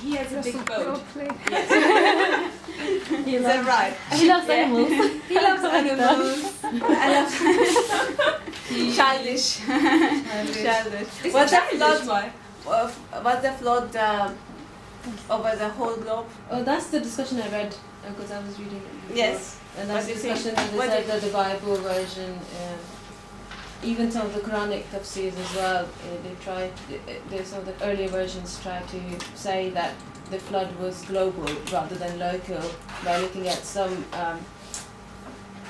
He has a big boat. Is that right? He loves animals. He loves animals. I love childish. Childish. Was the flood? Was the flood over the whole globe? Oh, that's the discussion I read because I was reading it before. Yes. And that's the discussion that they said that the Bible version, even some of the Quranic tafsirs as well, some of the earlier versions try to say that the flood was global rather than local by looking at some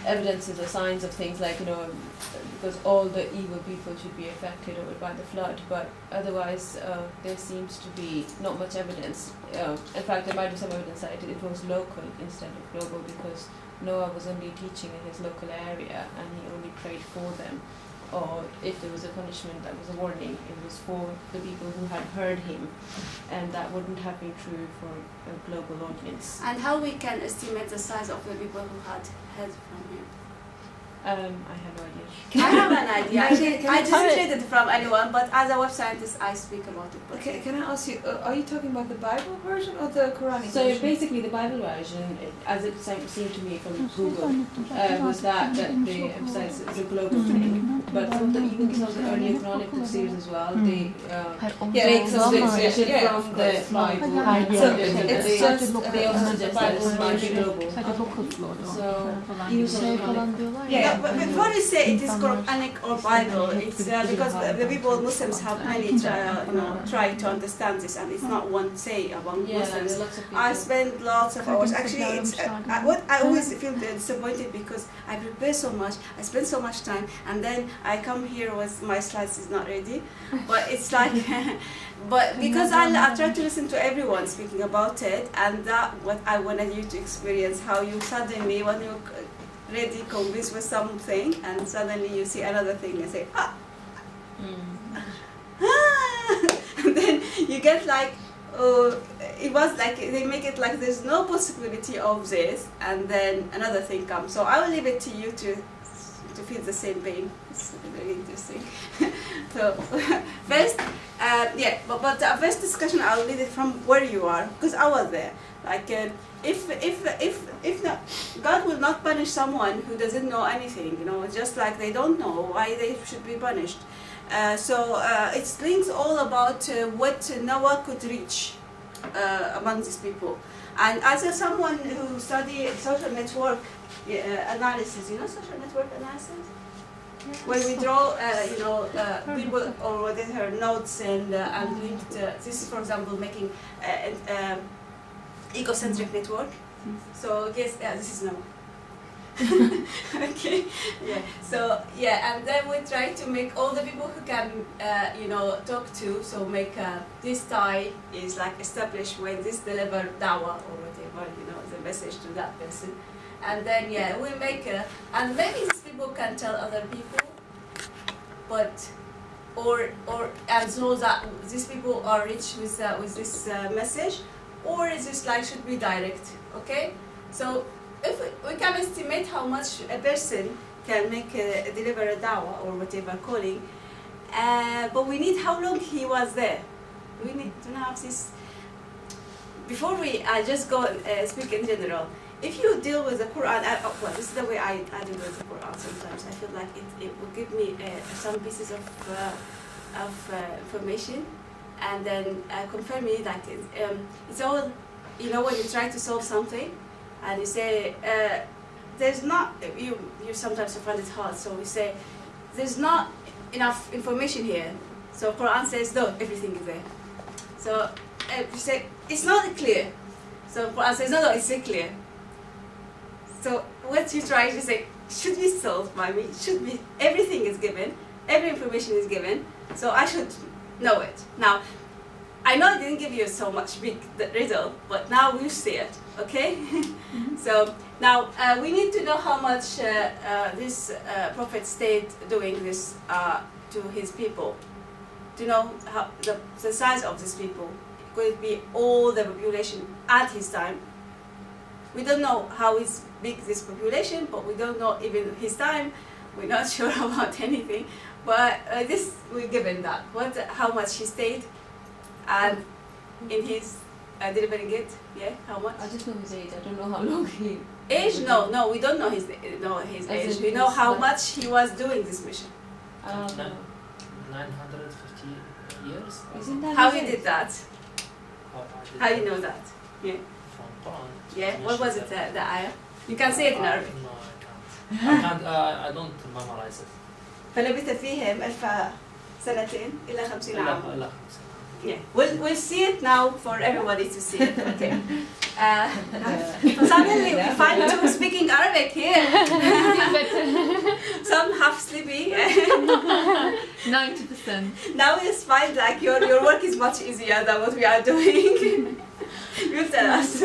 evidences or signs of things like, because all the evil people should be affected by the flood, but otherwise there seems to be not much evidence. In fact, there might be some evidence that it was local instead of global, because Noah was only teaching in his local area and he only prayed for them. Or if there was a punishment that was a warning, it was for the people who had heard him, and that wouldn't have been true for a global audience. And how we can estimate the size of the people who had heard from him? I have no idea. I have an idea. I didn't read it from anyone, but as a web scientist, I speak about it. Okay, can I ask you, are you talking about the Bible version or the Quranic So version? basically the Bible version, as it seemed to me from Google, was that they emphasized it's a global thing. But even some of the earlier Quranic tafsirs as well, they take some inspiration from the Bible. So it's just they also suggest that it might be global. So But before you say it is Quranic or Bible, it's because the people, Muslims have many try to understand this, and it's not one say among Muslims. I spend lots of hours. Actually, it's what I always feel disappointed because I prepare so much, I spend so much time, and then I come here with my slides is not ready. But it's like, but because I try to listen to everyone speaking about it, and that what I wanted you to experience, how you suddenly when you ready convinced with something and suddenly you see another thing and say and then you get like it was like they make it like there's no possibility of this, and then another thing comes. So I will leave it to you to feel the same pain. It's very interesting. So first but the first discussion I'll lead it from where you are, because I was there. Like if not, God will not punish someone who doesn't know anything, just like they don't know why they should be punished. So it's links all about what Noah could reach among these people. And as someone who studied social network analysis, social network analysis? Yes. When we draw, people or whatever nodes and linked, this is for example making egocentric network. So yes, this is Noah. Okay, so and then we try to make all the people who can talk to, so make this tie is like established when this deliver dawah or whatever, the message to that person. And then we make and maybe these people can tell other people, but and so that these people are rich with this message, or is this like should be direct? Okay, so if we can estimate how much a person can make deliver a dawah or whatever calling, but we need how long he was there. We need to have this before we just go speak in general. If you deal with the Quran, this is the way I deal with the Quran sometimes. I feel like it will give me some pieces of information, and then confirm me that it's all, when you try to solve something, and you say, there's not, you sometimes find it hard, so we say, there's not enough information here. So Quran says, no, everything is there. So you say, it's not clear. So Quran says, no, it's clear. So what you try to say, should be solved by me, should be, everything is given, every information is given, so I should know it. Now, I know I didn't give you so much big riddle, but now you see it, okay? Mm-hmm. So now we need to know how much this prophet stayed doing this to his people, to know how the size of these people. Could it be all the population at his time? We don't know how big this population, but we don't know even his time. We're not sure about anything, but this we're given that. How much he stayed, and in his delivering it. Yeah, how much? I just know his age. I don't know how long he. Age? No, we don't know his As age. in We know his how life. much he was doing this mission. I don't know. 950 years. Isn't that How his he age? did that? How you know that? Yeah. From Quran. Yeah. What was it? The ayah? You can say it in Arabic. No, I can't. I don't memorize it. فلبث فيهم 1000 سنتين إلى 50 عام. لا. Yeah, we'll see it now for everybody to see it. Okay. Suddenly we find two speaking Arabic here. Some half sleepy. 90%. Now it's fine. Like your work is much easier than what we are doing. You tell us.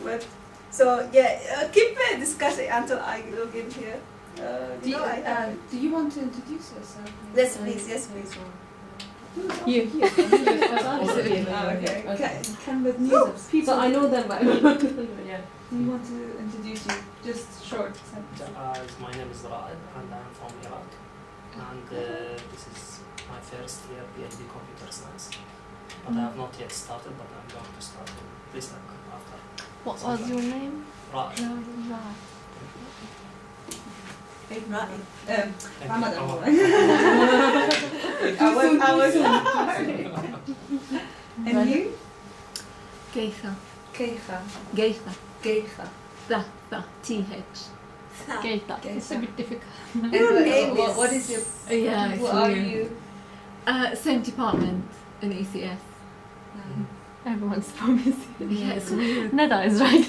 But so yeah, keep discussing until I log in here. Do you want to introduce yourself? Yes, please. Yes, please. You. Okay. Can the news people? So I know them, but yeah. Do you want to introduce you? Just short sentence. My name is Raed and I'm from Iraq. And this is my first year PhD computer science. But I have not yet started, but I'm going to start in this after. What was your name? Raed. Ramadan. Thank I was. And you? Geitha. Keicha. Geitha. Keicha. TH. Geitha. It's a bit difficult. Your name is- What is your? Yeah, Who are you? Same department in ECS. Everyone's from ECS. Yeah, it's weird. Neda is right.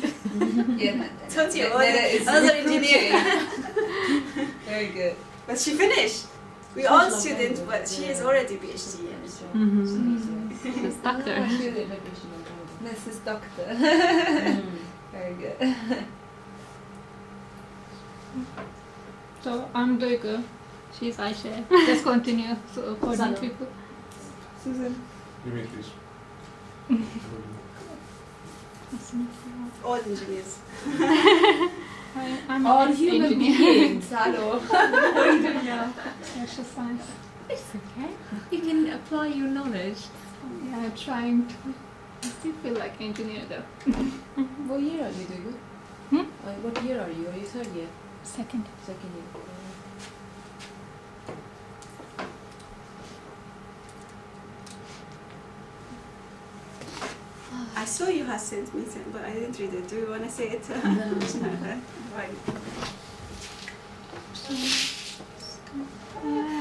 Yeah. Don't you? Neda is Another recruiting. engineer. Very good. But she finished. We all students, but she is already PhD. It's doctor. Mrs. Doctor. Very good. So I'm Duygu. She's Aisha. Just continue. So according to Susan. Dimitris. All engineers. I'm All an human engineer. beings. Hello. Yeah, social science. It's okay. You can apply your knowledge. Yeah, I'm trying to. I still feel like engineer though. What year are you doing? What year are you? Are you third year? Second. Second year. I saw you had sent me some, but I didn't read it. Do you want to say it? Right.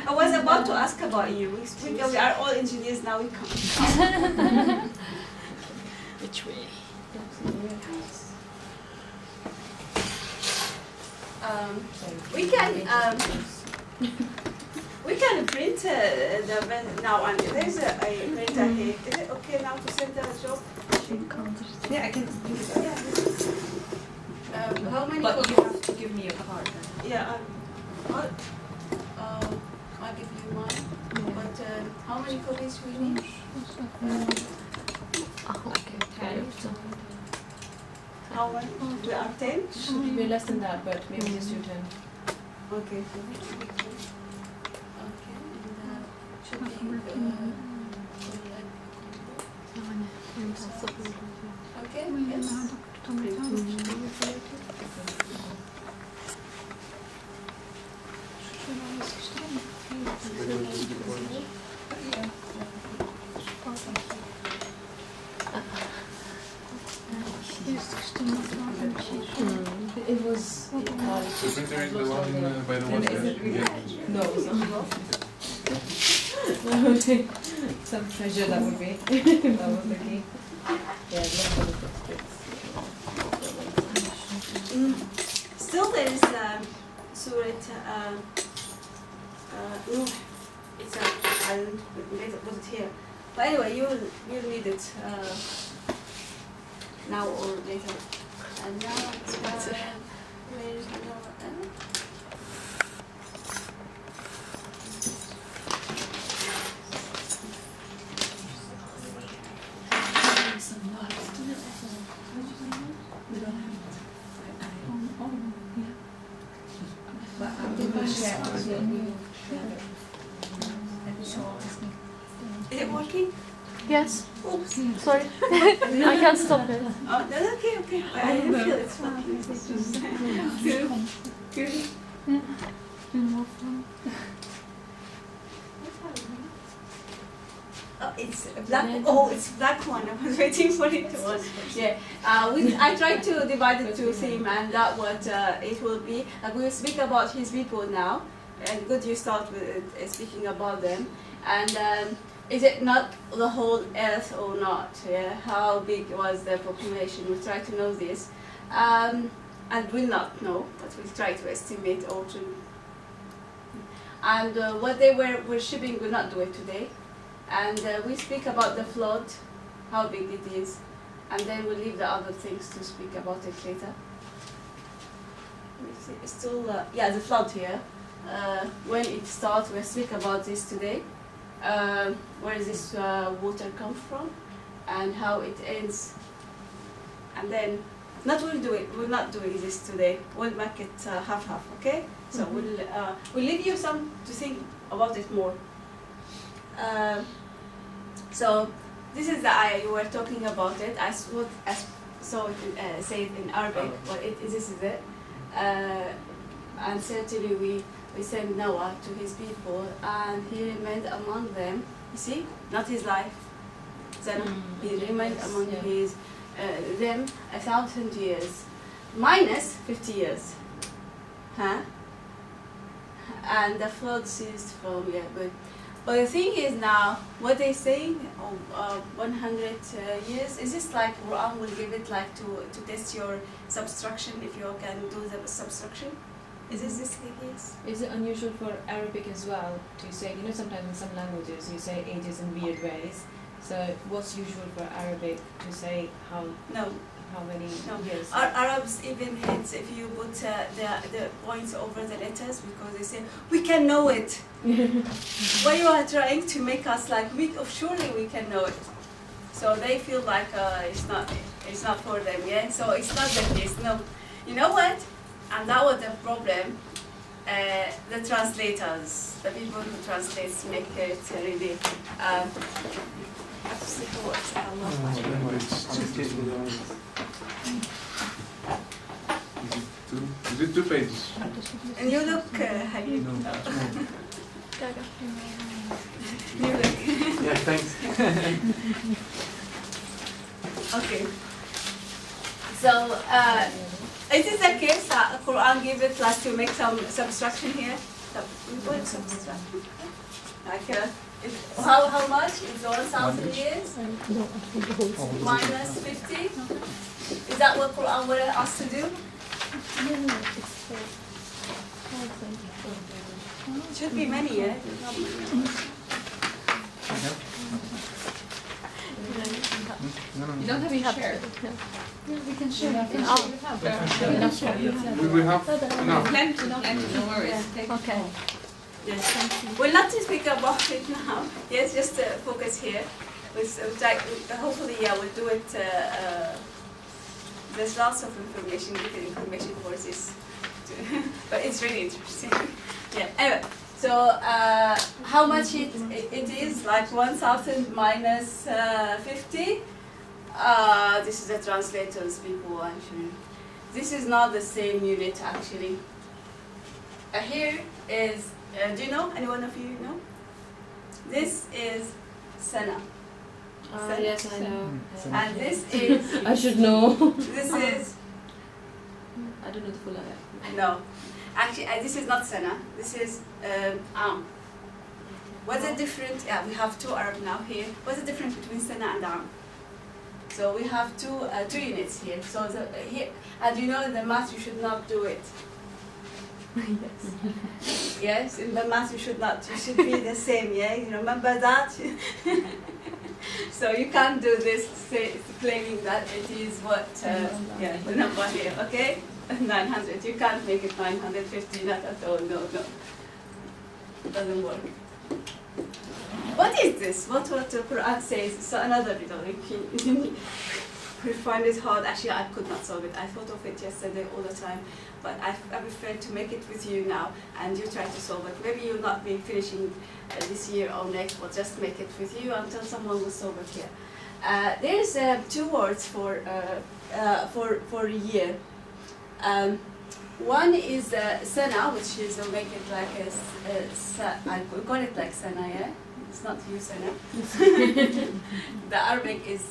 I was about to ask about you. We are all engineers now. We come. Which way? We can print the now, and there's a printer here. Is it okay now to send the job? Yeah, I can do that. Yeah. How many? But you have to give me a card then. Yeah. I'll give you mine. But how many copies we need? Okay. How many? We are 10. Should be less than that, but maybe just do 10. Okay. Okay. And should be. Okay. Yes. It was in college. The printer is the one by the water. No, it's not. Some treasure that would be. That was the key. Yeah, lots of Still, there is Surat Nuh. It's I didn't put it here. But anyway, you'll need it now or later. And now, where is Noah? But I'm going to share with you. Is it working? Yes. Oops. Sorry. I can't stop it. Oh, that's okay, okay. I didn't feel it's fine. It's just good. More fun. Oh, it's a black. Oh, it's black one. I was waiting for it to one. Yeah. I tried to divide it to theme, and that what it will be. We will speak about his people now, and good you start with speaking about them. And is it not the whole earth or not? Yeah. How big was the population? We try to know this, and we'll not know, but we'll try to estimate or to. And what they were worshipping, we'll not do it today. And we speak about the flood, how big it is, and then we'll leave the other things to speak about it later. Let me see, it's still, yeah, the flood here. When it starts, we'll speak about this today. Where does this water come from, and how it ends. And then, we're not doing this today. We'll make it half-half, okay? So we'll leave you some to think about it more. So this is the ayah you were talking about it. I saw it say it in Arabic, but this is it. And certainly we sent Noah to his people, and he remained among them. You see, not his life. He remained among them 1,000 years, minus 50 years. Huh? And the flood ceased from But the thing is now, what they saying, 100 years, is this like Quran will give it like to test your subtraction, if you can do the subtraction? Is this the case? Is it unusual for Arabic as well to say, sometimes in some languages you say ages in weird ways. So what's usual for Arabic to say how many years? Arabs even hate if you put the points over the letters, because they say, we can know it. Why you are trying to make us like, surely we can know it. So they feel like it's not for them, yeah? So it's not the case, no. You know what? And that was the problem. The translators, the people who translate, make it really Is it 2 pages? And you look, Habib. No, it's more. You look. Yeah, thanks. Okay. So, it is the case that Quran give it like to make some subtraction here. What subtraction? Like, how much is 1,000 years? Minus 50? Is that what Quran wanted us to do? It should be many, yeah? You don't have to share. We can share. We will have enough. Plenty, no worries. Okay. Yes. We'll not to speak about it now. Yes, just focus here. Hopefully, we'll do it. There's lots of information, different information for this, but it's really interesting. Yeah. Anyway, so how much it is? Like 1,000 minus 50. This is the translators people actually. This is not the same unit actually. Here is. Do you know? Any one of you know? This is Sana. Yes, I know. And this is. I should know. This is. I don't know the full ayah. No. Actually, this is not Sana. This is Am. What's the difference? Yeah, we have 2 Arab now here. What's the difference between Sana and Am? So we have two units here. So here, and you know in the math you should not do it. Yes. Yes, in the math you should not. You should be the same, yeah? You remember that? So you can't do this claiming that it is what, the number here, okay? 900. You can't make it 950, not at all, no. It doesn't work. What is this? What the Quran says? So another riddle. we find it hard. Actually, I could not solve it. I thought of it yesterday all the time, but I prefer to make it with you now, and you try to solve it. Maybe you'll not be finishing this year or next, but just make it with you until someone will solve it here. There's 2 words for a year. One is sana, which is make it like I call it like sana, yeah. It's not you sana. The Arabic is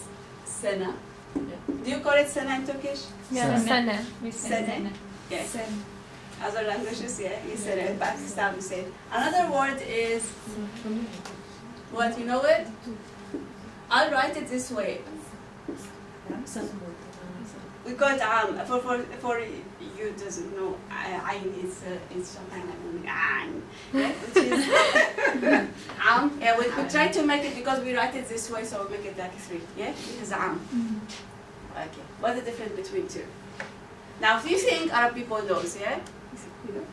sana. Do you call it sana in Turkish? Yeah, Sana. We say Sana. Sana. Yeah. Other languages, yeah, you said it. In Pakistan, we say it. Another word is what? You know it? I'll write it this way. We call it for you doesn't know. Ayn is something like ayn, yeah, which is yeah. We try to make it because we write it this way, so we make it like 3. Yeah, this is Okay. What's the difference between 2? Now, if you think Arab people knows, yeah, you know,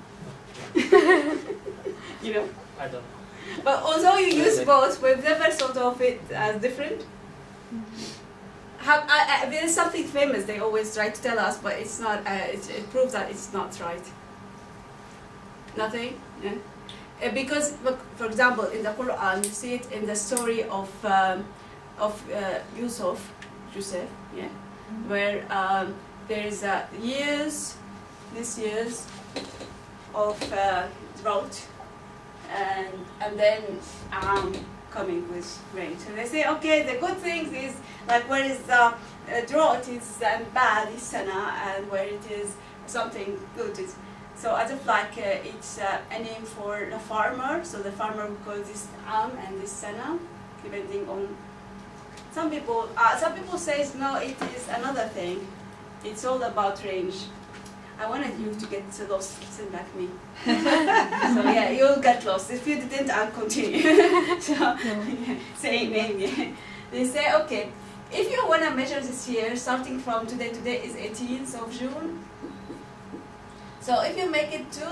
you know. I don't know. But although you use both, we've never thought of it as different. There is something famous they always try to tell us, but it's not. It proves that it's not right. Nothing. Yeah? Because, look, for example, in the Quran, you see it in the story of Joseph, yeah, where there is years of drought, and then coming with rain. So they say, okay, the good things is like where is the drought is bad is sana, and where it is something good is. So as if like it's a name for the farmer. So the farmer will call this and this sana, depending on. Some people says no, it is another thing. It's all about range. I wanted you to get lost, listen back me. So yeah, you'll get lost. If you didn't, I'll continue. So yeah, say name, yeah. They say, okay, if you want to measure this year, starting from today is 18th of June. So if you make it to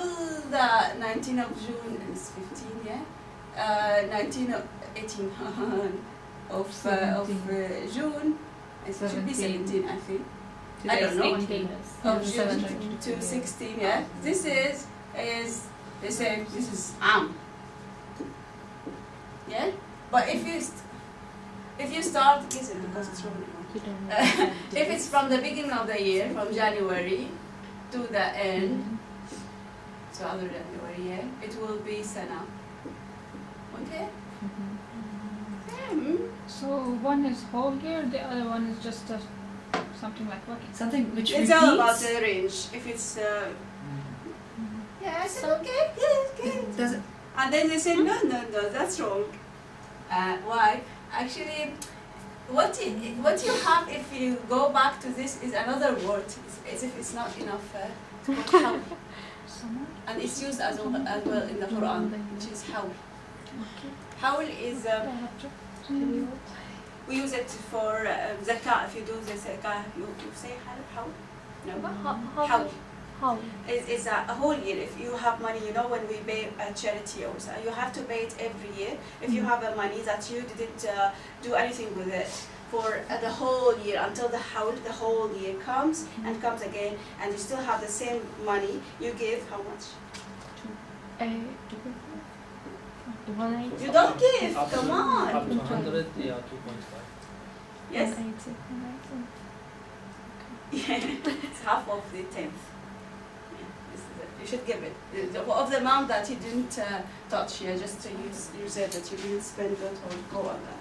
the 19th of June, it's 15, yeah? 18 of June, it should be 17, I think. I don't know. Of June to 16, yeah. This is they say this is yeah. But if you start, is it because it's wrong? If it's from the beginning of the year, from January to the end, so other January, yeah, it will be sana. Okay. So one is whole year, the other one is just something like what? Something which It's all about the range. If it's yeah, I said okay, good. does it, And then they say no, that's wrong. Why? Actually, what you have if you go back to this is another word. It's as if it's not enough. It's called hawl. And it's used as well in the Quran, which is hawl. Hawl is we use it for zakah. If you do the zakah, you say hawl. No. Hawl. How? It's a whole year. If you have money, you know, when we pay a charity also, you have to pay it every year. If you have money that you didn't do anything with it for the whole year until the whole year comes and comes again, and you still have the same money, you give how much? 180. You don't give. Up to- Come on. Up to 100, yeah, 2.5. Yes. 180. It's half of the 10th. You should give it. Of the amount that you didn't touch, yeah, just to you said that you didn't spend it or go on that.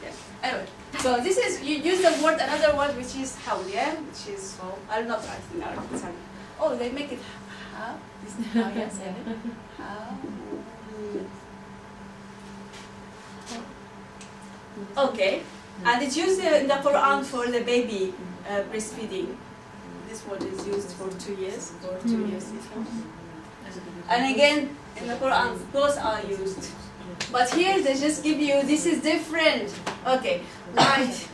Yeah. Anyway, so this is, you use the word, another word which is hawl, yeah? Which is, well, I'll not write in Arabic. It's Arabic. Oh, they make it how? This is how, yes, how. Okay. And it's used in the Quran for the baby breastfeeding. This word is used for 2 years, or 2 years. And again, in the Quran, both are used. But here they just give you, this is different. Okay, right.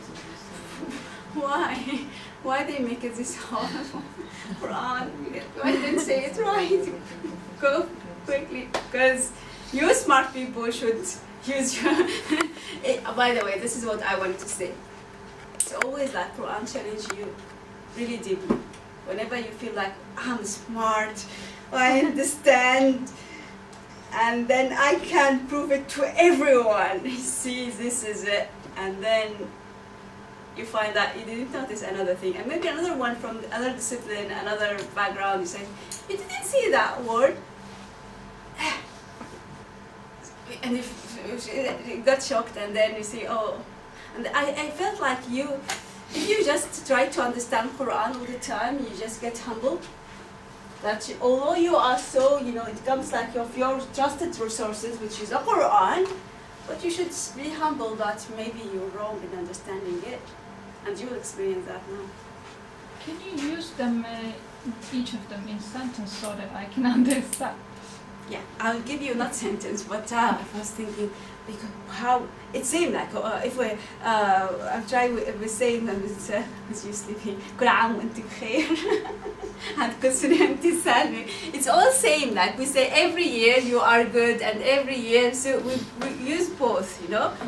Why? Why they make it this hard? Quran, why didn't say it right? Go quickly, because you smart people should use your... By the way, this is what I wanted to say. it's always like Quran challenge you really deeply. Whenever you feel like I'm smart, I understand, and then I can prove it to everyone. See, this is it, and then you find that you didn't notice another thing, and maybe another one from another discipline, another background. You say, you didn't see that word, and you got shocked, and then you see, oh, and I felt like if you just try to understand Quran all the time, you just get humble. That although you are so, it comes like of your trusted resources, which is the Quran, but you should be humble that maybe you're wrong in understanding it, and you will experience that now. Can you use them, each of them in sentence so that I can understand? Yeah, I'll give you not sentence, but I was thinking because how it seemed like if we I'm trying with saying them as you sleeping كل عام وانت بخير and كل سنة وانت سالمة. It's all same, like we say every year you are good and every year, so we use both,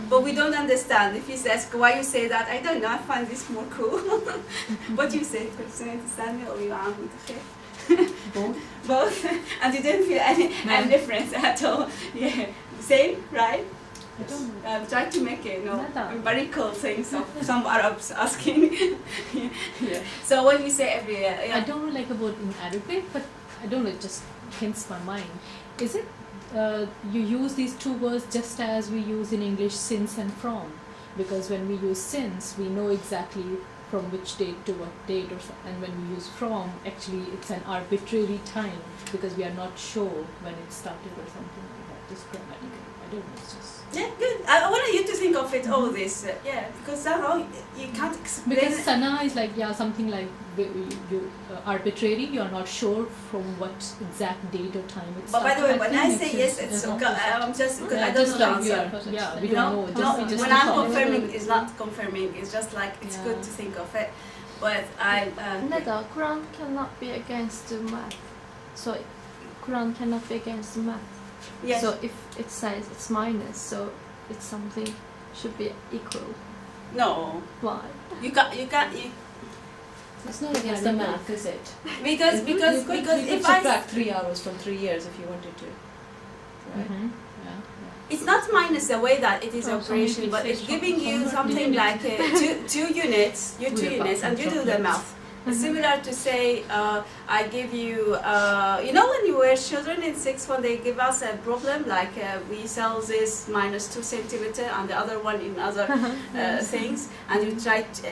but we don't understand. If he says why you say that, I don't know, I find this more cool. What you say كل سنة وانت سالمة or كل عام وانت بخير? Both. And you didn't feel any difference at all. Yeah, same, right? I don't know. I'm trying to make it, Nada. empirical things of some Arabs asking. Yeah. So when we say every year, I don't know like about in Arabic, but I don't know, it just hints my mind. Is it you use these two words just as we use in English since and from? Because when we use since, we know exactly from which date to what date, and when we use from, actually it's an arbitrary time because we are not sure when it started or something like that. Just grammatical. I don't know. It's just. yeah, good. I wanted you to think of it all this, because somehow you can't explain. Because it. sana is like something like you arbitrary. You are not sure from what exact date or time it But started. by the way, when I think say it's yes, just- it's uh-huh. okay. I'm just because Yeah, I don't just know the like answer. we don't know. No, Just when I'm thought. confirming, it's not confirming. It's just like it's good Yeah. to think of it. But Nada, Quran cannot be against the math. So Quran cannot be against the math. yes. So if it says it's minus, so it's something should be equal. No, Why? you can't. It's not against the math, is it? Because You could if I subtract 3 hours from 3 years if you wanted to. Right? Mhm. Yeah. it's not minus the way that it is Oh, so operation, maybe but it's it's giving you homework something unit. like two units, you With two a units, and you do the chocolates. math. It's Mhm. similar to say, I give you, when you were children in 6th when they give us a problem, like we sell this minus 2 centimeter and the other one in other things, and you try to,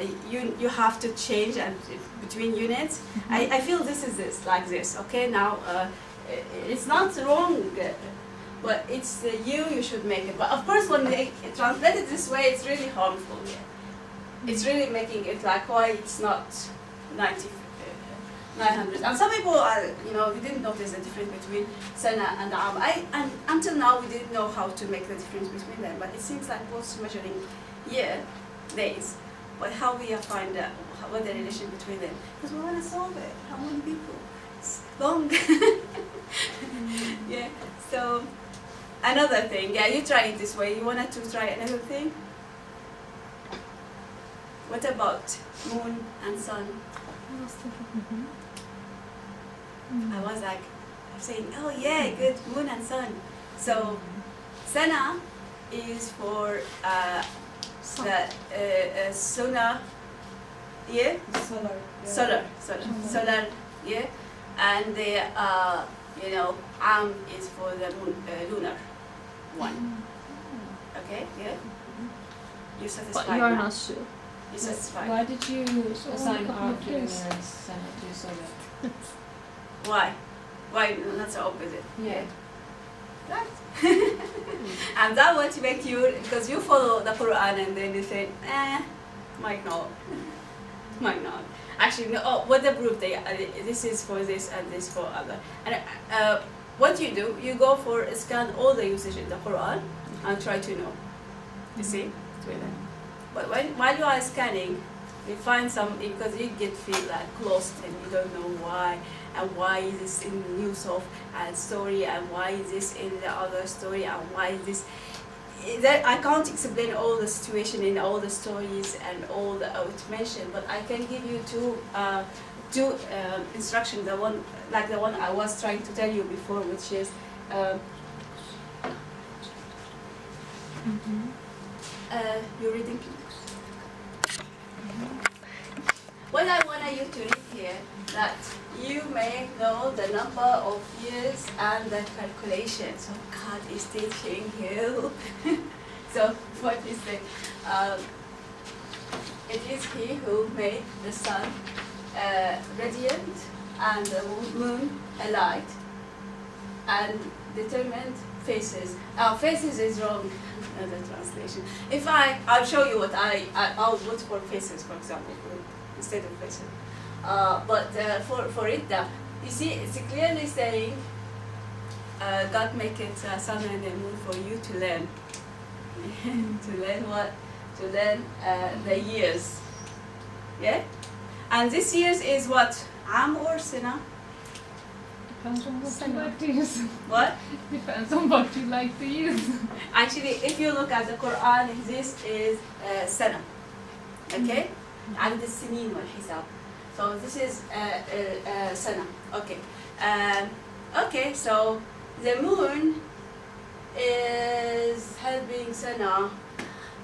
you have to change and between units. I feel this is like this, okay? Now, it's not wrong, but it's you should make it. But of course, when they translate it this way, it's really harmful. Yeah. It's really making it like why it's not 900. And some people are, we didn't notice the difference between Sana and Am. And until now, we didn't know how to make the difference between them. But it seems like both measuring days. But how we find out what the relation between them? Because we want to solve it. How many people? It's long. Yeah. So another thing. Yeah, you try it this way. You wanted to try another thing? What about moon and sun? I was thinking, I was like saying, oh yeah, good, moon and sun. So Sana is for the solar, solar, and the Am is for the moon, lunar one. Okay, yeah. You satisfied but you are now? not sure. You satisfied? Why did you assign couple Arm of to years. lunar and Sana to solar? Why? Why not so opposite? Yeah. Right. And that what make you, because you follow the Quran and then you say, might not. Might not. Actually, no, what the proof they this is for this and this for other. And what you do, you go for scan all the usage in the Quran and try to know. You see? But while you are scanning, you find some, because you feel like lost and you don't know why, and why is this in Yusuf and story, and why is this in the other story, and why is this. that I can't explain all the situation in all the stories and all the automation, but I can give you two instructions. The one, like the one I was trying to tell you before, which is you're reading. What I want you to read here, that you may know the number of years and the calculation. So God is teaching you. So what is it? It is He who made the sun radiant and the moon a light, and determined faces. Faces is wrong. The translation. If I'll show you what I'll put for faces, for example, instead of faces. But for it, you see, it's clearly saying God make it sun and the moon for you to learn. To learn what? To learn the years. Yeah? And this years is what? Am or Sina? Depends on what you like to use. What? Depends on what you like to use. Actually, if you look at the Quran, this is Sana. Okay? And the Sinin wal Hisab. So this is Sana. Okay. Okay, so the moon is helping Sana.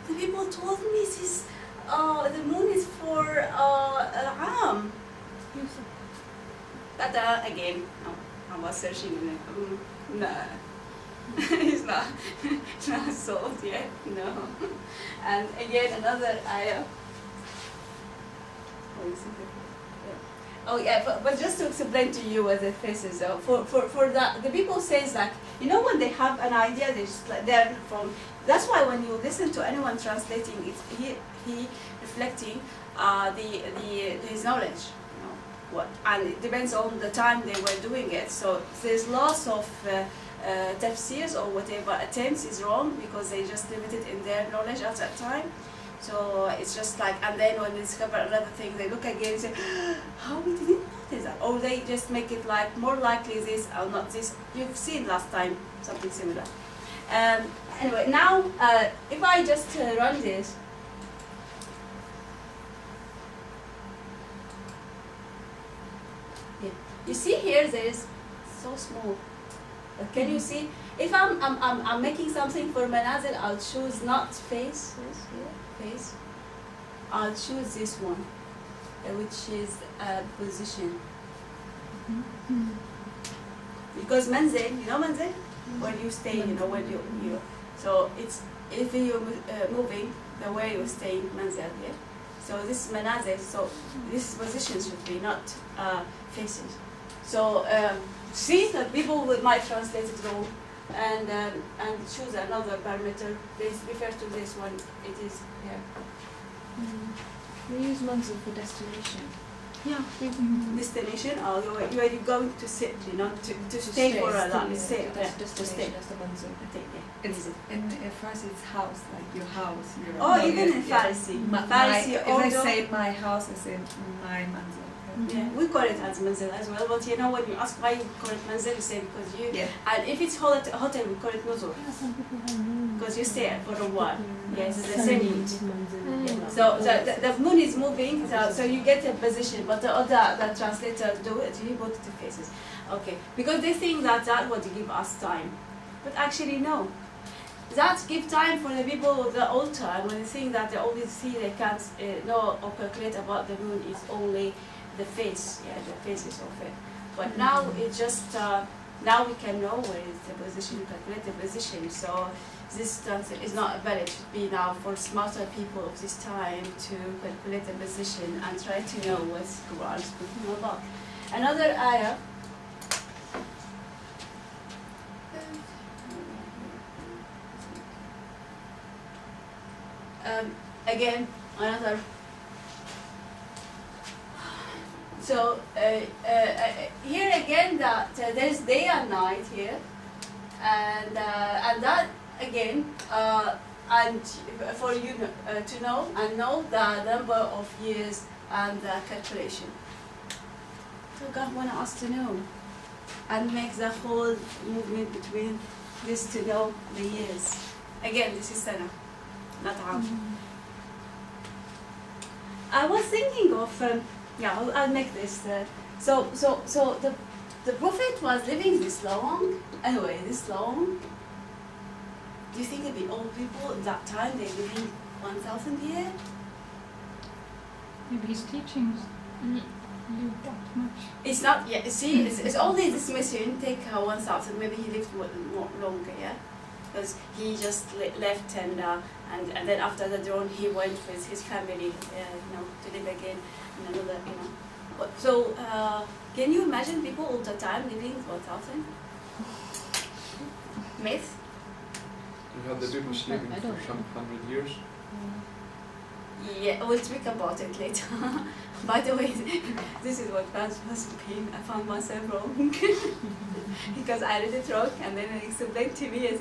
The people told me this, the moon is for Am. But again, no, I was searching in it. No. It's not solved yet, no. And again, another ayah. Oh yeah, but just to explain to you what the faces are. For the people says like, you know, when they have an idea, they just like they're from. That's why when you listen to anyone translating, it's he reflecting his knowledge. What, and it depends on the time they were doing it. So there's lots of tafsirs or whatever attempts is wrong because they just limited in their knowledge at that time. So it's just like, and then when they discover another thing, they look again and say, how we didn't notice that? Or they just make it like more likely this or not this. You've seen last time something similar. Anyway, now if I just run this. You see here, there is so small. But can you see? If I'm making something for manazil, I'll choose not face. Face. I'll choose this one, which is position. Because manzil, you know manzil, when you stay, you know when you. So it's if you're moving the way you stay manzil, yeah. So this manazil, so this position should be not faces. So see that people might translate it wrong and choose another parameter. They refer to this one. It is here. We use manzil for destination. Yeah. Destination. Or where you're going to sit. You know, to stay for a long. Stay. That's To stay. destination. That's the manzil. It's in Farsi, it's house, like your house. Your Oh, even in Farsi. Farsi. If I say my house, I say my manzil. Yeah, we call it as manzil as well, but you know when you ask why you call it manzil, you say because you. Yeah. And if it's hotel, we call it nuzul Some people have moon. because you stay for a while. Yes, it's the Sun same. means manzil. Yeah. So the moon is moving, so you get a position, but the translator do it. He put the faces. Okay, because they think that would give us time, but actually no. That give time for the people of the old time when they think that the only thing they can't know or calculate about the moon is only the face, the faces of it. But now it's just now we can know where is the position, calculate the position. So this is not valid. It should be now for smarter people of this time to calculate the position and try to know what Quran is speaking about. Another ayah. Again, another. So here again, that there's day and night here, and that again, and for you to know and know the number of years and the calculation. So God wants us to know, and make the whole movement between this to know the years Again, this is sana, not am. I was thinking of, I'll make this. So the Prophet was living this long. Anyway, this long. Do you think the old people at that time they living 1,000 years? Maybe his teachings lived that much. It's not. Yeah. See, it's only this mission take 1,000. Maybe he lived more longer. Yeah, because he just left and then after the drone he went with his family. To live again in another. So can you imagine people all the time living 1,000? Myth. You had the Jews living I for don't some 100 years. Yeah, we'll speak about it later. By the way, this is what France was being. I found myself wrong because I read it wrong, and then it explained to me as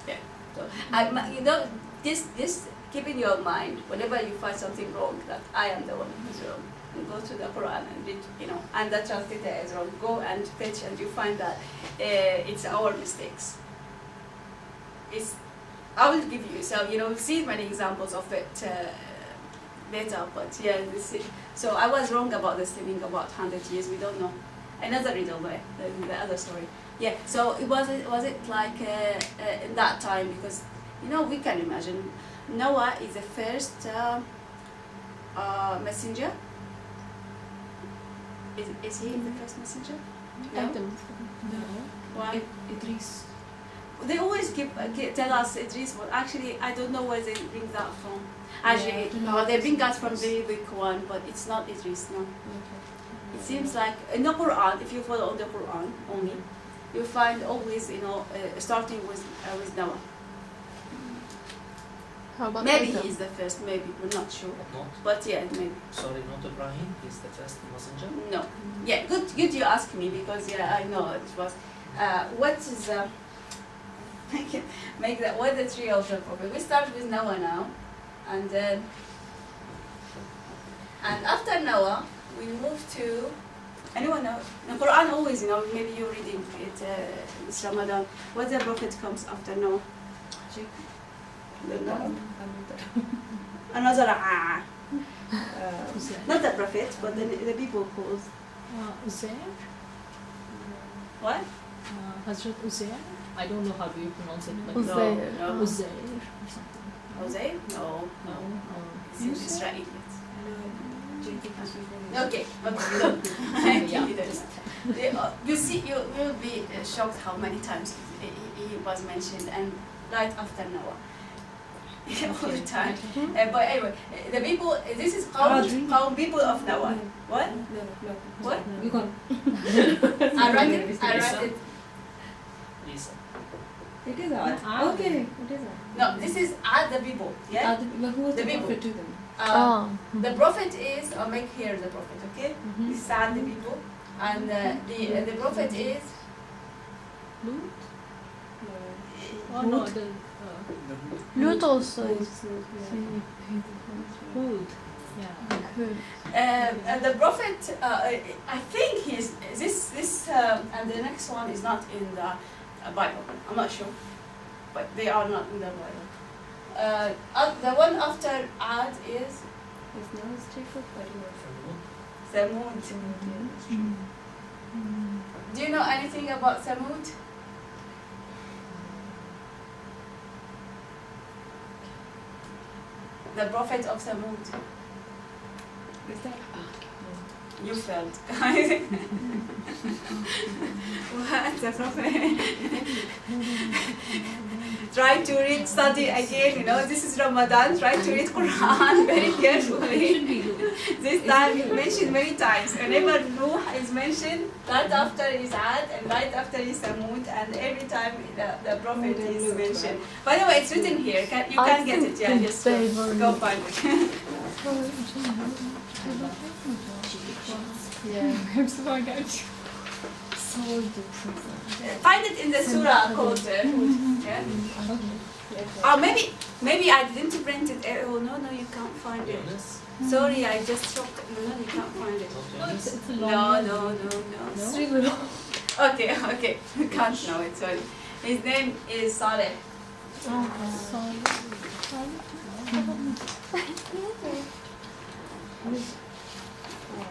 yeah. So this keep in your mind whenever you find something wrong that I am the one who's wrong. And go to the Quran and read, and the translator is wrong. Go and fetch, and you find that it's our mistakes. I will give you, so we'll see many examples of it later, but yeah, so I was wrong about this living about 100 years, we don't know. Another riddle there, the other story. Yeah, so was it like in that time, because we can imagine Noah is the first messenger. Is he the first messenger? No? Adam. Why? Idris. They always tell us Idris, but actually I don't know where they bring that from. Actually, they bring us from very big one, but it's not Idris, no. It seems like in the Quran, if you follow the Quran only, you find always, starting with Noah. How about Maybe Adam? he is the first, maybe, we're not sure. Not, But yeah, maybe. sorry, not Ibrahim. He's the first messenger. No. Yeah, good you asked me, because I know it was. What is make that what the tree of the prophet? We start with Noah now, and then after Noah we move to anyone know? The Quran always, maybe you're reading it this Ramadan. What the prophet comes after Noah? Another not the prophet, but the people called Uzair? what? Hazrat Uzair? I don't know how do you pronounce it, but Uzair. No. Uzair or something. Jose? No. No. It's Israeli. No. Okay, but you see, you will be shocked how many times he was mentioned, and right after Noah. All the time. But anyway, the people, this is how people of Noah. What? No. What? You can. I write it. Isa. It is odd. Ah. Okay. It is odd. No, this is the people. Yeah. But who was The the people. prophet to them? The prophet is, I'll make here the prophet, okay? Mhm. This is the people. And the prophet is, Lut? No. Oh no, the Lut also is. Hud. Yeah. Good. and the prophet, I think he's, this and the next one is not in the Bible. I'm not sure. But they are not in the Bible. The one after Ad is It's not as Jacob, but it was Thamud. Do you know anything about Thamud? The prophet of Thamud. Is that? You failed. What? The prophet? Try to read, study again. This is Ramadan. Try to read Quran very carefully. This time you mentioned many times. Whenever Nuh is mentioned, right after is Ad and right after is Thamud, and every time the prophet is mentioned. By the way, it's written here. You can get it. Yeah, just go find it. Yeah. I'm so forgot. Find it in the surah called Hud. Yeah. Or maybe I didn't print it. Oh no, you can't find it. Yunus? Sorry, I just chopped it. No, you can't find it. Not No, Yunus? it's a long No. It's really long. Okay, you can't know it. Sorry. His name is Saleh.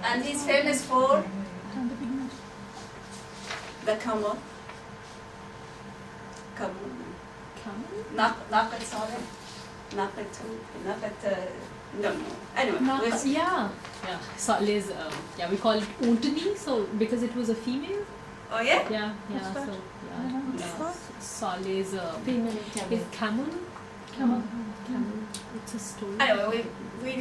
And he's famous for the camel. Camel. Naqat Saleh. No. Anyway, let's- Yeah. Saleh's, we call it Untani, so because it was a female. Oh yeah? Yeah, What's yeah. that? So What's that? Saleh's Female is camel. Camel. It's a story. Anyway,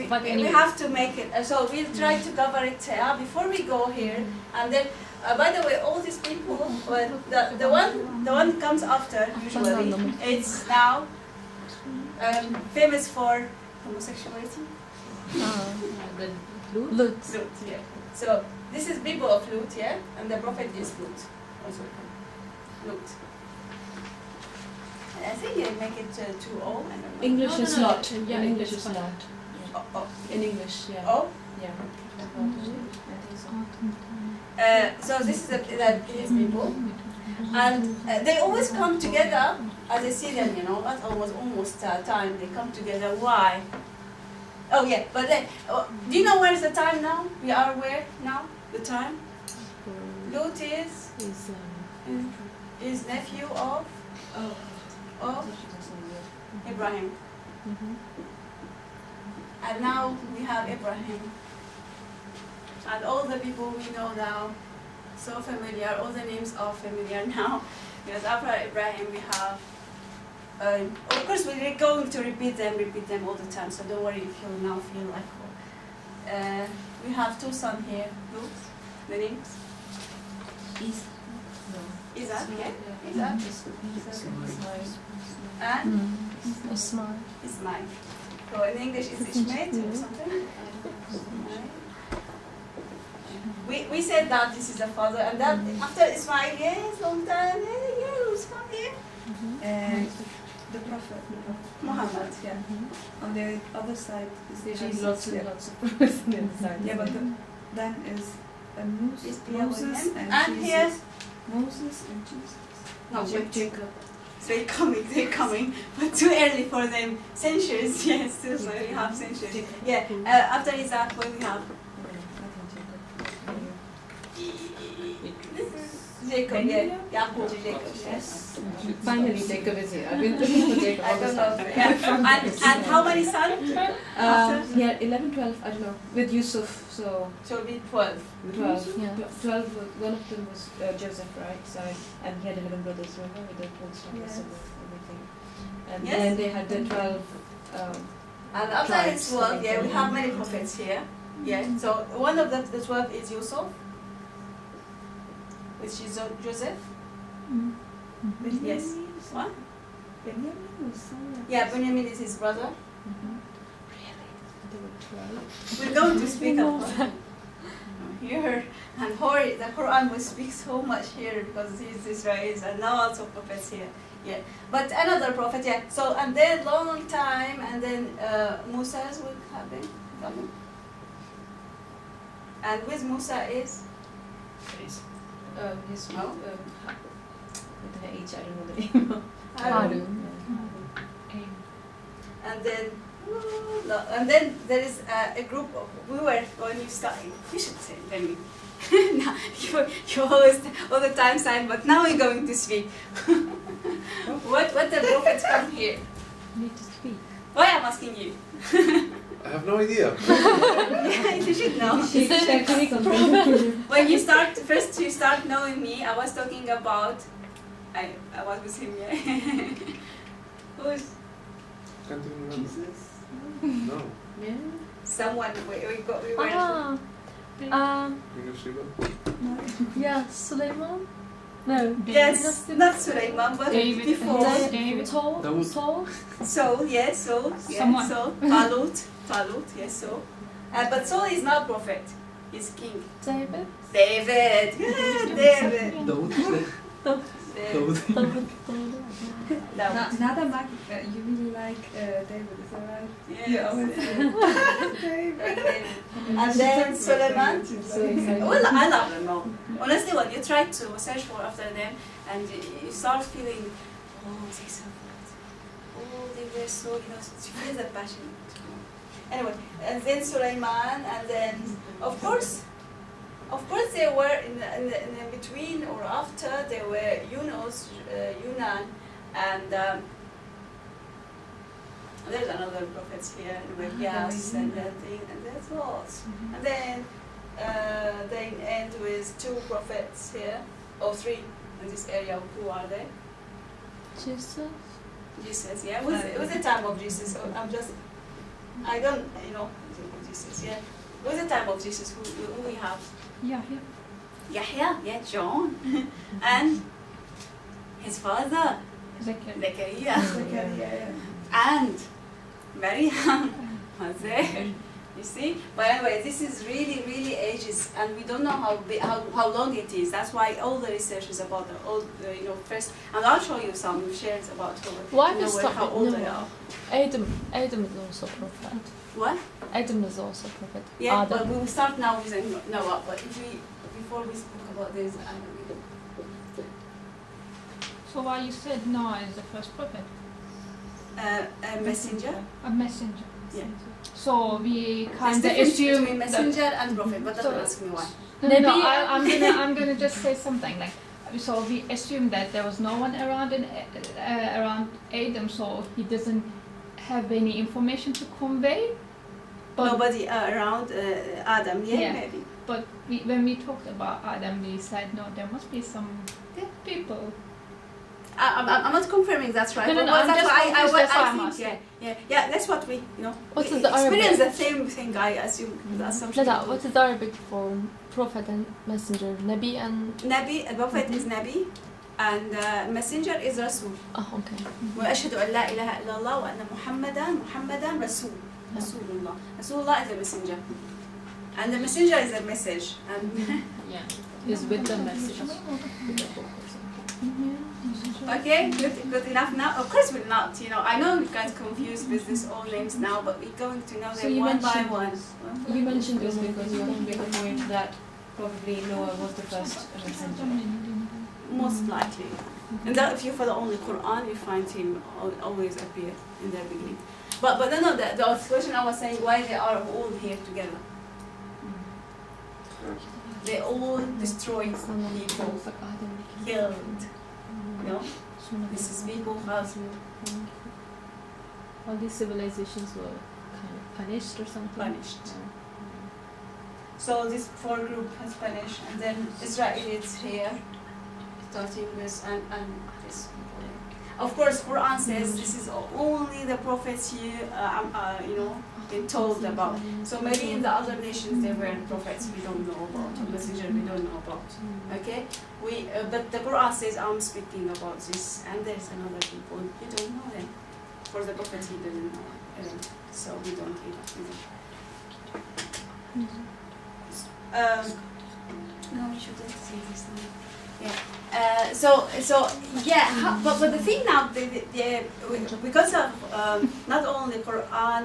But we anyway. have to make it. So we'll try to cover it before we go here. And then, by the way, all these people, well, the one comes after usually. It's now famous for homosexuality. The Lut. Lut. Lut, yeah. So this is people of Lut, yeah, and the prophet is Lut, also Lut. And I think they make it 2-0. I don't know. English No, is no, no. lot. Yeah, In English English is is fine. lot. Oh, In English, yeah. oh. Yeah. So this is these people, and they always come together as I see them. You know, at almost time they come together. Why? Oh yeah, but then, do you know where is the time now? We are where now? The time? Lut is nephew of Ibrahim, and now we have Ibrahim, and all the people we know now, so familiar. All the names are familiar now, because after Ibrahim we have. Of course, we're going to repeat them all the time. So don't worry if you now feel like. We have 2 sons here. Lut, the names. Isaac, yeah. Isaac. And Ismail. Ismail. So in English it's Ishmael or something. We said that this is the father, and that after Ismail, yes, long time, who's come here? The Prophet. Muhammad, Yeah. On the other side is There's Jesus. lots Yeah. and lots of person on the side. Yeah, but then is Peace be upon Moses him. and And Jesus. here, Moses and Jesus. no, wait. Jacob. They're coming, but too early for them. Centuries, yes, still so we have centuries. Yeah, after Isaac, what we have? Jacob, yeah. Jacob, Jacob, yes. Finally, Jacob is here. I've been looking for Jacob. I all don't this know. time. Yeah. And how many sons? Yeah, 11, 12, I don't know. With Yusuf, so So it'll be 12. 12. Yeah. 12, one of them was Joseph, right? So, and he had 11 brothers, remember? With the post office and everything. And Yes. then they had the 12. And after Tribes, his 12, okay. yeah, we have many prophets here. Yeah. So one of the 12 is Yusuf, which is Joseph. Yes. What? Benjamin was someone. Yeah, Benjamin is his brother. There were 12. We're going to speak about here, and the Quran will speak so much here because he's Israelis and now also prophets here. Yeah, but another prophet, yeah. So and then long time, and then Musa's will happen, coming. And with Musa is Face. His Oh. with an H, I don't know the name. Harun. And then there is a group of, when you start, we should say, let me. Now, you always all the time sign, but now we're going to speak. what the prophets come here? Need to speak. Why I'm asking you? I have no idea. Yeah, you should know. She's technical. When you start knowing me, I was talking about, I was with him, yeah. Who's Can't even remember. Jesus? No. Yeah. someone we were. Queen of Sheba? Yeah, Suleiman? No. Yes, not Sulaiman, but David. before. David. Saul? Dawood. Saul? Saul, yes, Saul, yeah, Someone. Saul. Talut, yes, Saul. But Saul is not prophet, he's king. David? David, yeah, David. Dawood. David. Dawood. David. Nada Mac, you really like David, is that right? Yes. David. And then Suleiman. So excited. Well, I love them all. Honestly, when you try to search for after them and you start feeling, oh, they so good. they were so, she feels that passion. Anyway, and then Sulaiman, and then, of course, they were in the between or after, there were Yunus, Yunan, and there's another prophets here, and Yas, and that thing, and there's lots. And then they end with 2 prophets here, or 3 in this area. Who are they? Jesus. Jesus, yeah. It was the time of Jesus. So I don't, Jesus, yeah. It was the time of Jesus. Who we have? Yeah. Yahya, yeah, John, and his father, Zechariah. Zechariah, and Maryam was there. You see? But anyway, this is really, really ages, and we don't know how long it is. That's why all the research is about first. And I'll show you some shares about Why we stop how at old they Noah? are. Adam is also prophet. What? Adam is also prophet. Yeah, Adam. but we will start now with Noah. But before we speak about this, So why you said Noah is the first prophet? a messenger. A messenger. Yeah. So we There's kind of difference assume between messenger and prophet, but So- don't ask me why. No, I'm gonna just say something like. So we assume that there was no one around around Adam, so he doesn't have any information to convey. But Nobody around Adam, Yeah. maybe. But when we talked about Adam, we said no, there must be some people. I'm not confirming that's right. No, but I'm that's just why confused, that's why I'm think, asking. yeah. That's what we, What we is the experience Arabic? the same thing. I assume the assumption. No, what is Arabic for prophet and messenger? Nabi and Nabi, a prophet is Nabi, and messenger is Rasul. okay. وأشهد أن لا إله إلا الله وأن محمدا رسول. Rasulullah. Rasulullah is a messenger, and the messenger is a message. And Yeah, is with the message. With the book or something. okay, good enough now. Of course we're not. I know we got confused with these all names now, but we're going to know So them you one by mentioned- one. You mentioned this because you want to make a point that probably Noah was the first messenger. Most likely. And that if you follow only Quran, you find him always appear in the beginning. But no, the question I was saying, why they are all here together? They all destroyed people, killed. This is people who have All these civilizations were kind of punished or something. punished. So this 4 group has punished, and then Israelites here, starting with and this. Of course, Quran says this is only the prophets been told about. So maybe in the other nations there were prophets we don't know about, or messenger we don't know about. Okay, but the Quran says I'm speaking about this, and there's another people you don't know them. For the prophet he didn't know, so we don't either. No, we shouldn't say this now. Yeah. But the thing now, because of not only Quran,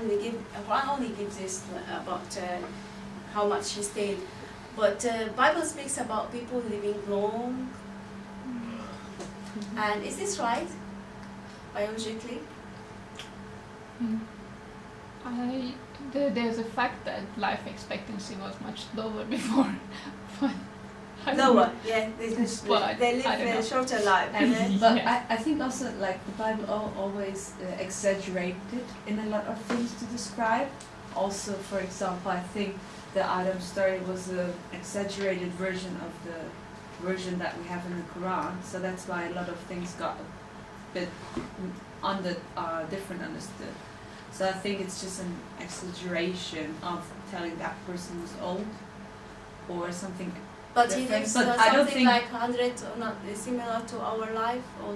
Quran only gives this about how much he stayed, but Bible speaks about people living long. And is this right, biologically? There's a fact that life expectancy was much lower before. But I don't Lower, know. yeah. But They I don't know. live shorter life. But Yeah. I think also like the Bible always exaggerated in a lot of things to describe. Also, for example, I think the Adam story was an exaggerated version of the version that we have in the Quran. So that's why a lot of things got a bit different understood. So I think it's just an exaggeration of telling that person was old or something. But he different. lives But I don't something think- like 100, or not similar to our life, or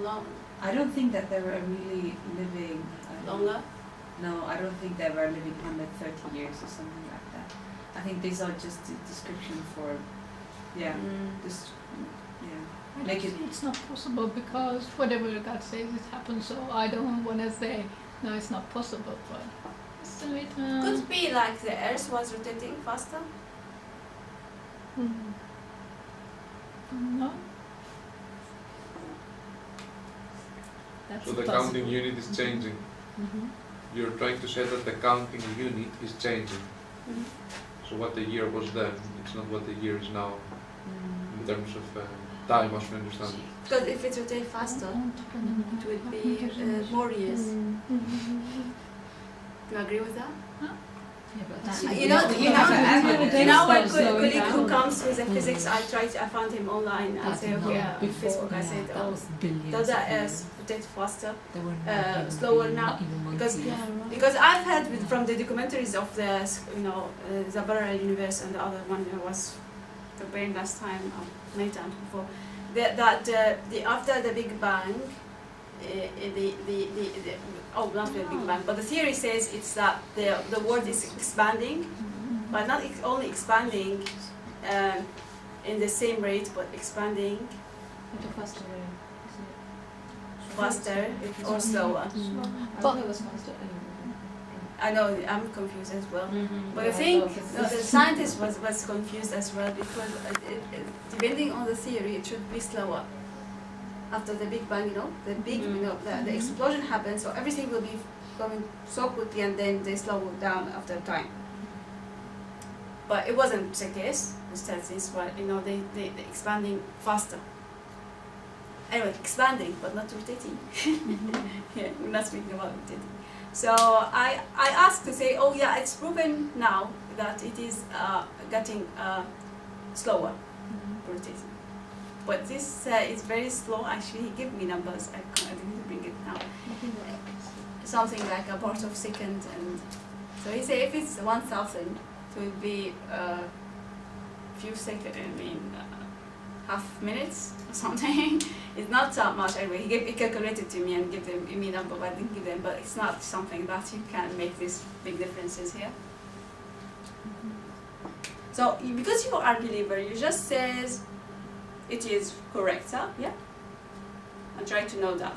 I don't think that they were really living longer. No, I don't think they were living 130 years or something like that. I think these are just the description for, just make it. It's not possible because whatever God says it happens. So I don't want to say no, it's not possible. But it's a bit. Could be like the Earth was rotating faster. No. That's So the possible. counting unit is changing. Mhm. You're trying to say that the counting unit is changing. Mhm. So what the year was then, it's not what the year is now Mm. in terms of time, as we understand it. Because if it rotates faster, it would be more years. You agree with that? Yeah, but that's You know, you have to add it. you know, my It's slowing colleague who down. comes with the physics, I found him online. I say, okay, on Facebook, I said, does that rotate faster, slower now? Because Because I've heard from the documentaries of the, the parallel universe and the other one was preparing last time, many times before, that after the Big Bang, not the Big Bang, but the theory says it's that the world is expanding, but not only expanding in the same rate, but expanding At a faster rate, isn't it? faster or slower. I thought it was faster anyway. I know, I'm confused as well. But Yeah, I think no, the scientist was confused as well because depending on the theory, it should be slower. After the Big Bang, the explosion happens, so everything will be going so quickly and then they slow down after time. But it wasn't the case. Instead, this was, they expanding faster. Anyway, expanding, but not rotating. Yeah, we're not speaking about rotating. So I asked to say, oh yeah, it's proven now that it is getting slower rotating. But this is very slow. Actually, he gave me numbers. I didn't bring it now. Something like a part of second, and so he said if it's 1,000, it will be few seconds. Half minutes or something. It's not that much anyway. He calculated to me and gave me number, but I didn't give them. But it's not something that you can make these big differences here. So because you are a believer, you just says it is correct, huh? Yeah. And try to know that.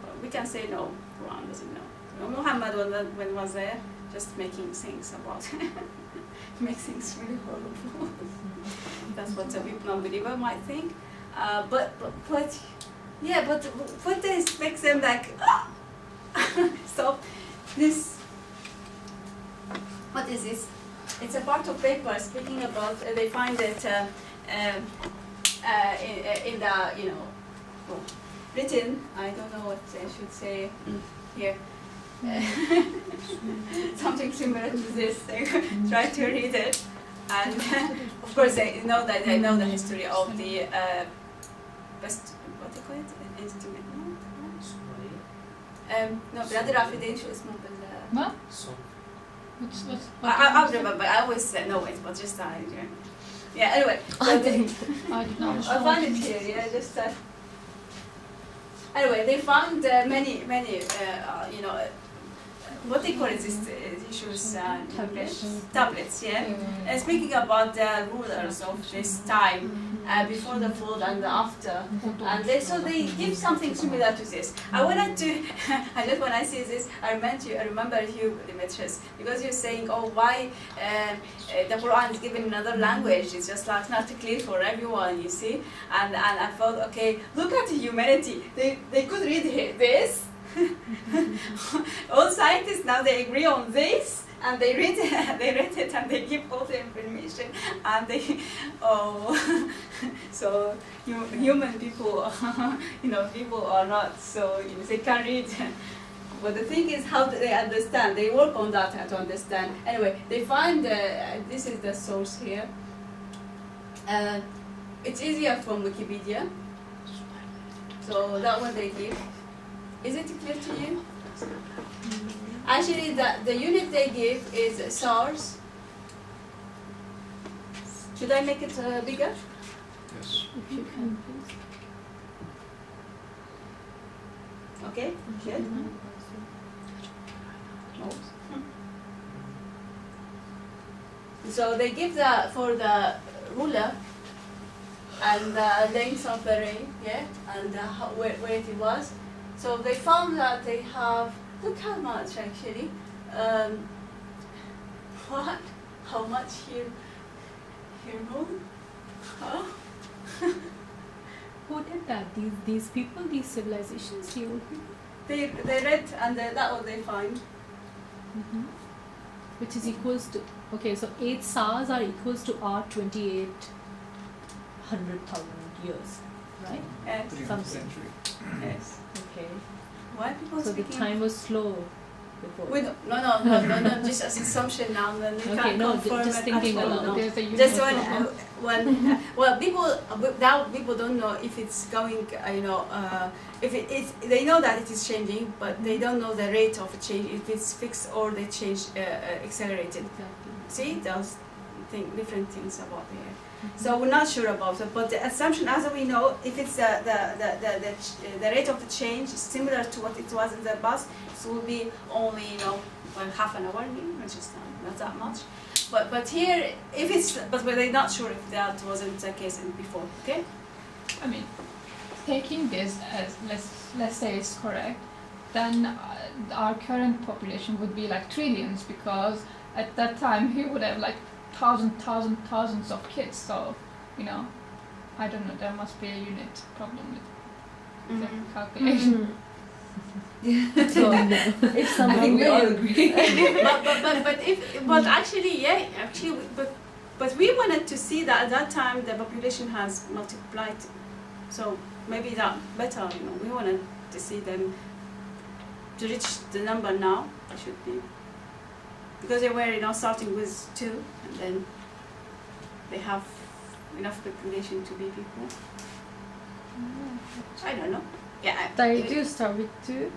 But we can say no. Quran doesn't know. Muhammad when was there, just making things about make things really horrible. That's what a non-believer might think. But what this makes them like stop this. What is this? It's a part of paper speaking about. They find it in the written. I don't know what I should say here. Something similar to this. They try to read it, and of course they know the history of the best. What do you call it? Instrument. No, بلاد الرافدين شو اسمه ما؟ So, I remember. I always know it, but just yeah. Anyway, so I did not. I found it here. Yeah, just. Anyway, they found many, what they call it, these issues, tablets, yeah? And speaking about the rulers of this time, before the flood and after, and they give something similar to this. I wanted to, when I see this, I remember you, Demetrius, because you're saying, oh, why the Quran is given in another language, it's just like not clear for everyone, you see? And I thought, okay, look at humanity, they could read this. All scientists now they agree on this and they read it and they give all the information and so human people people are not so they can read, but the thing is how do they understand? They work on that to understand. Anyway, they find this is the source here. It's easier from Wikipedia, so that one they give. Is it clear to you? Actually, the unit they give is SARS. Should I make it bigger? Yes. If you can, please. Okay, good. No. So they give for the ruler and the length of the ray, yeah, and where it was. So they found that they have, look how much actually, how much here moon? Huh? coded that? These people, these civilizations, the old people? They read and that's what they find. Mm-hmm. Which is equals to, okay, so 8 SARs are equals to our 2800,000 years, right? Yes. 300th century. Yes. Okay. Why are people So the speaking? time was slow before. We don't, no, just as assumption now. Then we Okay, can't no, confirm just it thinking at all, aloud. no. There's a Just universal when well, now people don't know if it's going. If it is, they know that it is changing, but they don't know the rate of change. If it's fixed or they change accelerated. Exactly. See, those different things about the air. So we're not sure about it, but the assumption, as we know, if it's the rate of the change is similar to what it was in the past, it will be only half an hour, which is not that much. But here, if it's but they're not sure if that wasn't the case before. Okay. I mean, taking this as let's say it's correct, then our current population would be like trillions, because at that time he would have like thousands of kids. So, I don't know. There must be a unit problem with the calculation. So if I someone think we all will, agree. but actually, but we wanted to see that at that time the population has multiplied, so maybe that better. We wanted to see them to reach the number now. It should be because they were starting with 2, and then they have enough population to be people. I don't know. Yeah. they do start with 2.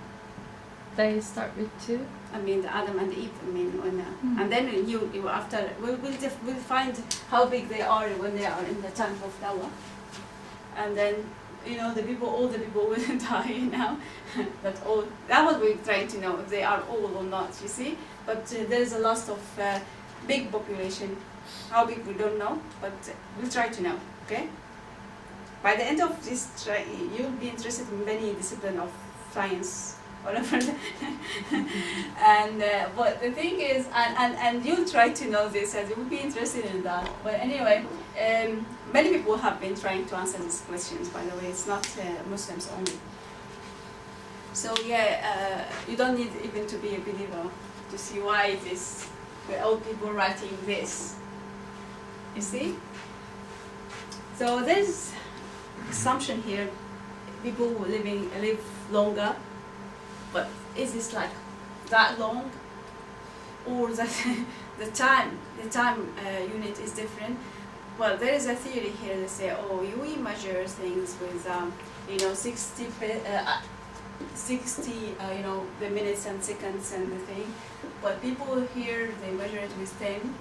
They start with 2. I mean, the Adam and Eve. I mean, and then you after we'll find how big they are when they are in the time of Noah, and then all the people will die now. That was we're trying to know if they are all or not. You see, but there is a loss of big population. How big we don't know, but we'll try to know. Okay. By the end of this, you'll be interested in many disciplines of science, whatever. And but the thing is, and you'll try to know this, and you'll be interested in that. But anyway, many people have been trying to answer these questions. By the way, it's not Muslims only. So you don't need even to be a believer to see why it is the old people writing this. You see? So there's assumption here, people who live longer, but is this like that long, or that the time unit is different? Well, there is a theory here that say, we measure things with 60 the minutes and seconds and the thing, but people here they measure it with 10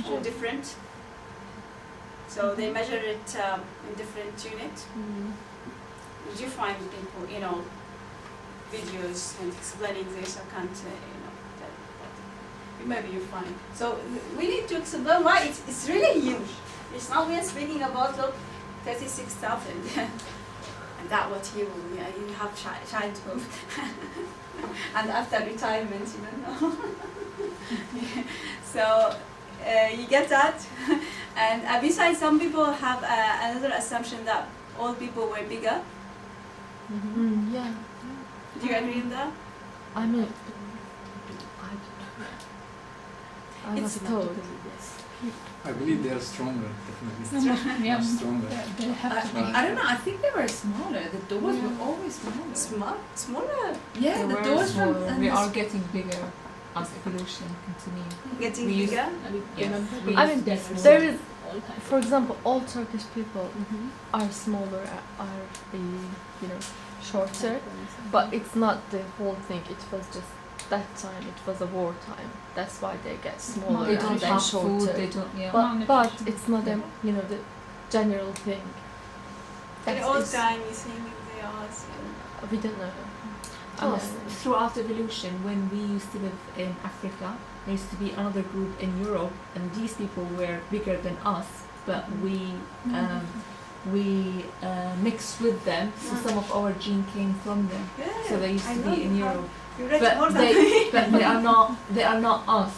or different. So they measure it in different units. Did you find people, videos and explaining this? I can't, maybe you find. So we need to explain why it's really huge. It's not we are speaking about 36,000, and that what you have childhood, and after retirement, So you get that. And besides, some people have another assumption that old people were bigger. Yeah. Do you agree with that? I mean, I It's was told. I believe they are stronger, definitely. Yeah, Much stronger. they have to be. I don't know. I think they were smaller. The doors were always smaller. Smaller. Yeah, the doors from we are getting bigger as evolution continues. Getting We use- bigger. We I use mean, that there more. is, for example, all Turkish people are smaller, are shorter, but it's not the whole thing. It was just that time. It was a war time. That's why they get smaller They and don't then have shorter. food. They don't. Yeah. But it's not the general thing. In That's old is- time, you think they are. we don't know. Plus, throughout evolution, when we used to live in Africa, there used to be another group in Europe, and these people were bigger than us, but we mixed with them, so some of our gene came from them. Yeah, So they used I to know be in you have- Europe, You read more but than me. they are not us.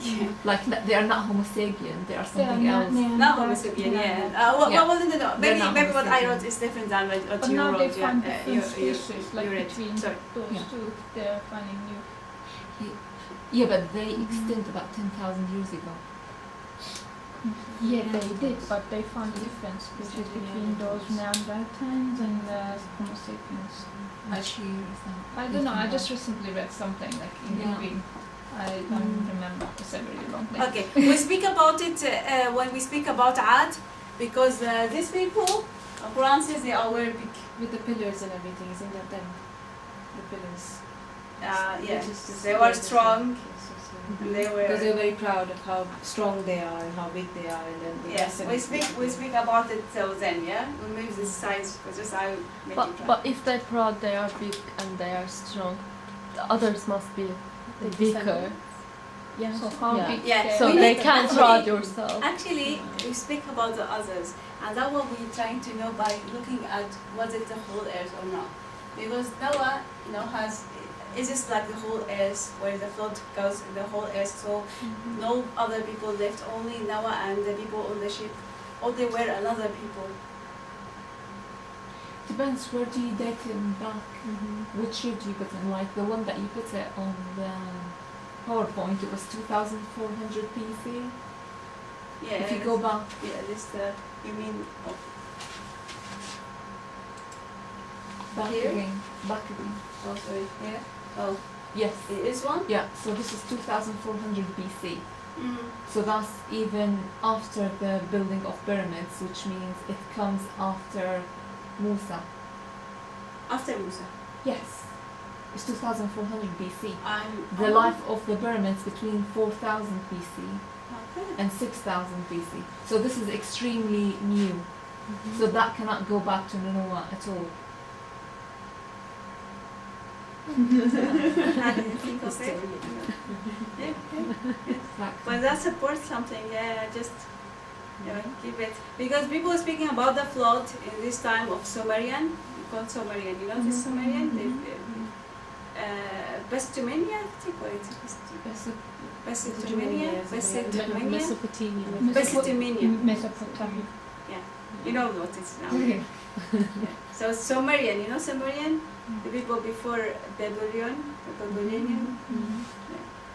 Yeah. Like they are not Homo sapien, they are something else. Not Homo sapien, yeah. Well, no. Maybe not what Homo I sapien. wrote is different than what But you now wrote. they find yeah. different species, like you read. between Sorry. those Yeah. two, they're finding new. Yeah, but they extinct about 10,000 years ago. Yeah, they did, but they found different species between those Neanderthals and Homo sapiens. Which year is that? I don't know, I just recently read something like in Yeah. between. I don't remember, it's a very long thing. Okay, we speak about it when we speak about Ad, because these people, Quran says they are very big. With the pillars and everything, isn't that them? The pillars. Yeah, Which is the they were pillars, strong. yes, yes, yes. And they were. Because they're very proud of how strong they are and how big they are, and then the Yes, rest of we speak about it till then, yeah. We move this size because just I make it right. But if they're proud, they are big and they are strong. The others must be weaker. Yeah. So how Yeah. big Yeah. they So We they need- can't actually- proud yourself. Actually, we speak about the others, and that's what we're trying to know by looking at was it the whole earth or not. Because Noah, is this like the whole earth where the flood goes the whole earth? So no other people left, only Noah and the people on the ship, or they were another people. Depends where do you date him back. Which year do you put him? Like the one that you put it on the PowerPoint, it was 2400 BC. Yeah. If you go back, Yeah, this you mean? Oh, back Here? again, back again. oh, sorry. Yeah. Oh, Yes. it is one. Yeah. So this is 2400 BC. Mm. So that's even after the building of pyramids, which means it comes after Musa. After Musa. Yes. It's 2400 BC. I'm. The life of the pyramids between 4000 BC Okay. and 6000 BC. So this is extremely new. So that cannot go back to Noah at all. I didn't think of it. Yeah, yeah. Like, But that supports something, yeah, just keep it. Because people are speaking about the flood in this time of Sumerian, called Sumerian, this Sumerian? Bestumenia, I think, what it is. Bestumenia? Bestumenia? Mesopotamia. Bestumenia. Mesopotamia. You know what it's now. Yeah. So Sumerian, Sumerian? The people before Babylonian.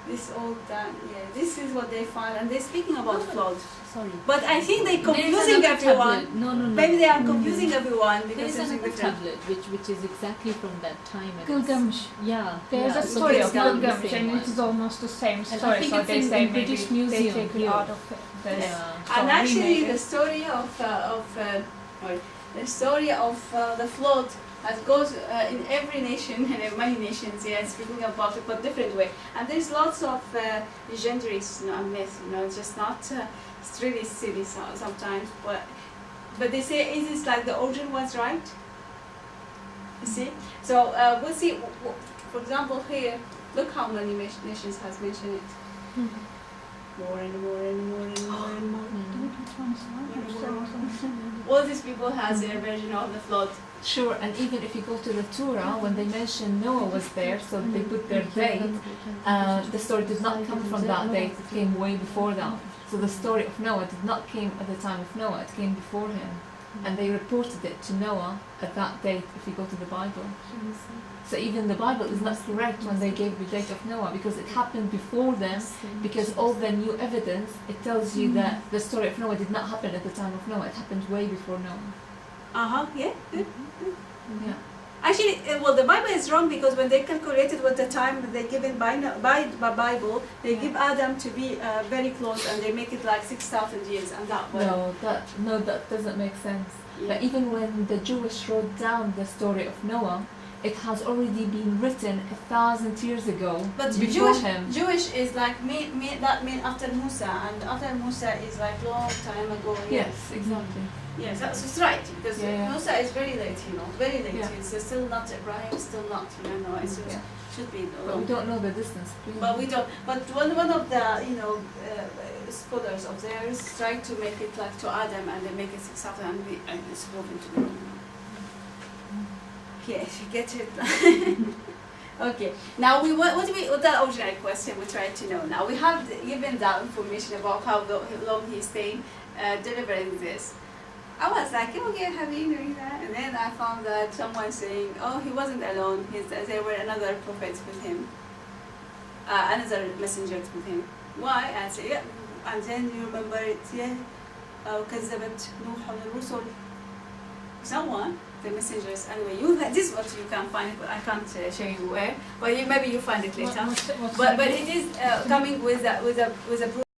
This old, this is what they found, and they're speaking about flood. Sorry. But I think they're There is confusing another everyone. tablet. No. Maybe they are confusing everyone There because is it's another different. tablet which is exactly from that time. and it's- Gilgamesh. Yeah. There's yeah. a So story it's of not the Gilgamesh, same and it one. is almost the same And I story. think So it's they in say maybe British they Museum take it here. out of this. Yeah. And So actually, remake the it. story of the flood goes in every nation and in many nations. Yeah, speaking about it, but different way. And there's lots of legendaries, and myths. It's just not. It's really silly sometimes, but they say is this like the origin was right? You see. So we'll see. For example, here, look how many nations has mentioned it. More and more and more and more and more. All these people has their version of the flood. sure, and even if you go to the Torah, when they mention Noah was there, so they put their date, the story did not come from that date, it came way before that. So the story of Noah did not came at the time of Noah, it came before him. And they reported it to Noah at that date if you go to the Bible. So even the Bible is not correct when they gave the date of Noah, because it happened before them, because all the new evidence, it tells you that the story of Noah did not happen at the time of Noah, it happened way before Noah. Yeah, good. Yeah. Actually, well, the Bible is wrong because when they calculated what the time they given by Bible, they give Adam to be very close, and they make it like 6,000 years, and that way. No, that doesn't make sense. Yeah. But even when the Jewish wrote down the story of Noah, it has already been written 1,000 years ago. But before him. Jewish is like that mean after Musa, and after Musa is like long time ago. Yeah. Yes, exactly. Yes, that's right. Because Yeah. Musa is very late, very late. Yeah. It's still not Ibrahim, still not. No, it's just, Yeah. should be But we long. don't know the distance between But them. we don't. But one of the scholars of theirs tried to make it like to Adam, and they make it 6,000, and it's moving to the wrong. Yeah, if you get it. Okay. Now what the original question we try to know. Now we have given that information about how long he's staying delivering this. I was like, okay, have you doing that? And then I found that someone saying, oh, he wasn't alone. There were another prophets with him, another messengers with him. Why? I say, yeah. And then you remember it, yeah. كذبت نوح الرسل. Someone, the messengers. Anyway, this is what you can find, but I can't show you where. But maybe you find it later. But it is coming with a